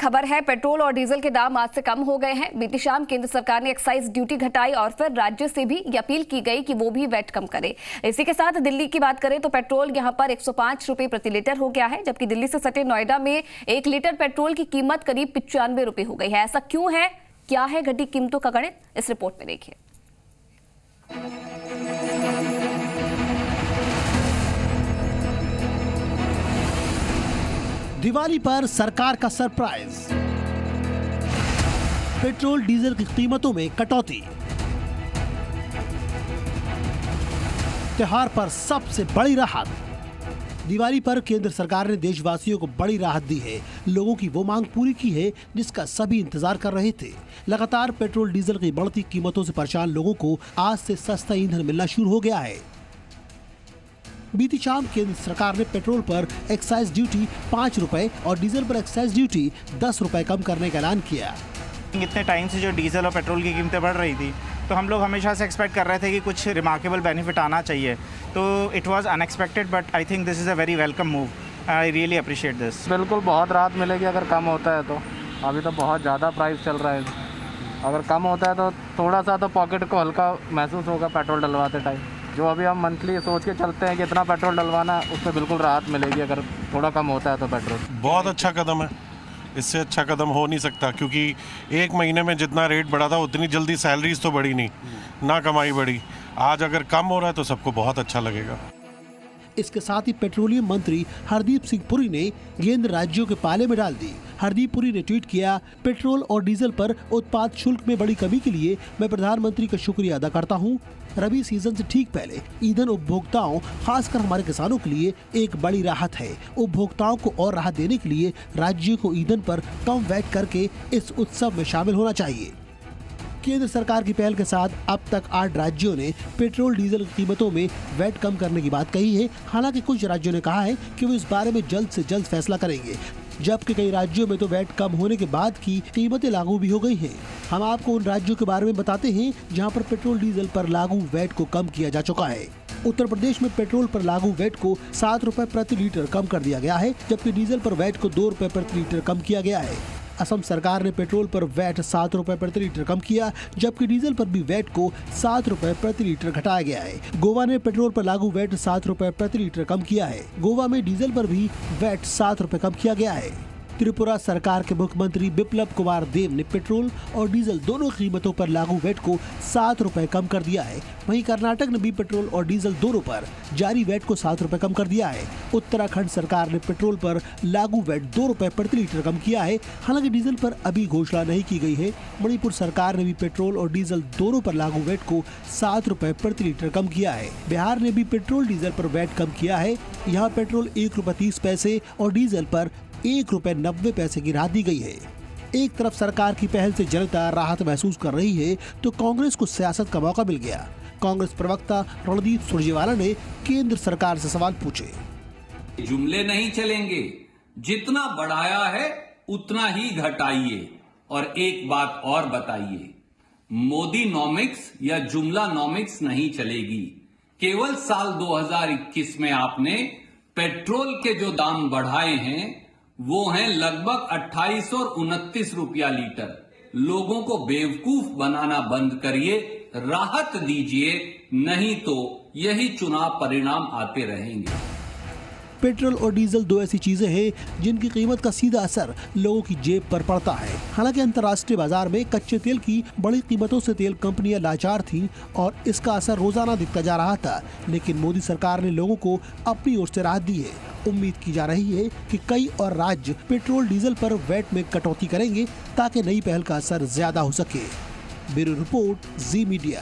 खबर है, पेट्रोल और डीजल के दाम आज से कम हो गए हैं। बीती शाम केंद्र सरकार ने एक्साइज ड्यूटी घटाई और फिर राज्य से भी ये अपील की गई कि वो भी वैट कम करे। इसी के साथ दिल्ली की बात करें तो पेट्रोल यहां पर 105 रुपए प्रति लीटर हो गया है, जबकि दिल्ली से सटे नोएडा में 1 लीटर पेट्रोल की कीमत करीब 95 रुपए हो गई है। ऐसा क्यों है, क्या है घटी कीमतों का गणित, इस रिपोर्ट में देखिए। दिवाली पर सरकार का सरप्राइज, पेट्रोल डीजल की कीमतों में कटौती। त्योहार पर सबसे बड़ी राहत। दिवाली पर केंद्र सरकार ने देशवासियों को बड़ी राहत दी है। लोगों की वो मांग पूरी की है जिसका सभी इंतजार कर रहे थे। लगातार पेट्रोल डीजल की बढ़ती कीमतों से परेशान लोगों को आज से सस्ता ईंधन मिलना शुरू हो गया है। बीती शाम केंद्र सरकार ने पेट्रोल पर एक्साइज ड्यूटी 5 रुपए और डीजल पर एक्साइज ड्यूटी 10 रुपए कम करने का ऐलान किया। इतने टाइम से जो डीजल और पेट्रोल की कीमतें बढ़ रही थी, तो हम लोग हमेशा से एक्सपेक्ट कर रहे थे कि कुछ रिमार्केबल बेनिफिट आना चाहिए। तो it was unexpected, but I think this is a very welcome move. I really appreciate this. बिल्कुल बहुत राहत मिलेगी अगर कम होता है तो। अभी तो बहुत ज़्यादा प्राइस चल रहा है, अगर कम होता है तो थोड़ा सा तो पॉकेट को हल्का महसूस होगा पेट्रोल डलवाते टाइम। जो अभी हम मंथली सोच के चलते हैं कि इतना पेट्रोल डलवाना, उसमें बिल्कुल राहत मिलेगी अगर थोड़ा कम होता है तो पेट्रोल। बहुत अच्छा कदम है, इससे अच्छा कदम हो नहीं सकता, क्योंकि एक महीने में जितना रेट बढ़ा था उतनी जल्दी सैलरीज तो बढ़ी नहीं, ना कमाई बढ़ी। आज अगर कम हो रहा है तो सबको बहुत अच्छा लगेगा। इसके साथ ही पेट्रोलियम मंत्री हरदीप सिंह पुरी ने गेंद राज्यों के पाले में डाल दी। हरदीप पुरी ने ट्वीट किया, पेट्रोल और डीजल पर उत्पाद शुल्क में बड़ी कमी के लिए मैं प्रधानमंत्री का शुक्रिया अदा करता हूं। रबी सीजन से ठीक पहले ईंधन उपभोक्ताओं, खासकर हमारे किसानों के लिए एक बड़ी राहत है। उपभोक्ताओं को और राहत देने के लिए राज्यों को ईंधन पर कम वैट करके इस उत्सव में शामिल होना चाहिए। केंद्र सरकार की पहल के साथ अब तक 8 राज्यों ने पेट्रोल डीजल की कीमतों में वैट कम करने की बात कही है। हालांकि कुछ राज्यों ने कहा है कि वो इस बारे में जल्द से जल्द फैसला करेंगे, जबकि कई राज्यों में तो वैट कम होने के बाद की कीमतें लागू भी हो गई हैं। हम आपको उन राज्यों के बारे में बताते हैं जहां पर पेट्रोल डीजल पर लागू वैट को कम किया जा चुका है। उत्तर प्रदेश में पेट्रोल पर लागू वैट को 7 रुपए प्रति लीटर कम कर दिया गया है, जबकि डीजल पर वैट को 2 रुपए प्रति लीटर कम किया गया है। असम सरकार ने पेट्रोल पर वैट 7 रुपए प्रति लीटर कम किया, जबकि डीजल पर भी वैट को 7 रुपए प्रति लीटर घटाया गया है। गोवा ने पेट्रोल पर लागू वैट 7 रुपए प्रति लीटर कम किया है। गोवा में डीजल पर भी वैट 7 रुपए कम किया गया है। त्रिपुरा सरकार के मुख्यमंत्री बिप्लब कुमार देव ने पेट्रोल और डीजल दोनों कीमतों पर लागू वैट को 7 रुपए कम कर दिया है। वहीं कर्नाटक ने भी पेट्रोल और डीजल दोनों पर जारी वैट को 7 रुपए कम कर दिया है। उत्तराखंड सरकार ने पेट्रोल पर लागू वैट 2 रुपए प्रति लीटर कम किया है। हालांकि डीजल पर अभी घोषणा नहीं की गई है। मणिपुर सरकार ने भी पेट्रोल और डीजल दोनों पर लागू वैट को 7 रुपए प्रति लीटर कम किया है। बिहार ने भी पेट्रोल डीजल पर वैट कम किया है। यहाँ पेट्रोल 1 रुपए 30 पैसे और डीजल पर 1 रुपए 90 पैसे की राहत दी गई है। एक तरफ सरकार की पहल से जनता राहत महसूस कर रही है, तो कांग्रेस को सियासत का मौका मिल गया। कांग्रेस प्रवक्ता रणदीप सुरजेवाला ने केंद्र सरकार से सवाल पूछे। जुमले नहीं चलेंगे, जितना बढ़ाया है उतना ही घटाइए। और एक बात और बताइए, मोदी नॉमिक्स या जुमला नॉमिक्स नहीं चलेगी। केवल साल 2021 में आपने पेट्रोल के जो दाम बढ़ाए हैं वो हैं लगभग 28 और 29 रुपया लीटर। लोगों को बेवकूफ बनाना बंद करिए, राहत दीजिए, नहीं तो यही चुनाव परिणाम आते रहेंगे। पेट्रोल और डीजल दो ऐसी चीजें हैं जिनकी कीमत का सीधा असर लोगों की जेब पर पड़ता है। हालांकि अंतर्राष्ट्रीय बाजार में कच्चे तेल की बड़ी कीमतों से तेल कंपनियां लाचार थीं और इसका असर रोजाना दिखता जा रहा था, लेकिन मोदी सरकार ने लोगों को अपनी ओर से राहत दी है। उम्मीद की जा रही है कि कई और राज्य पेट्रोल डीजल पर वैट में कटौती करेंगे ताकि नई पहल का असर ज्यादा हो सके। ब्यूरो रिपोर्ट, जी मीडिया।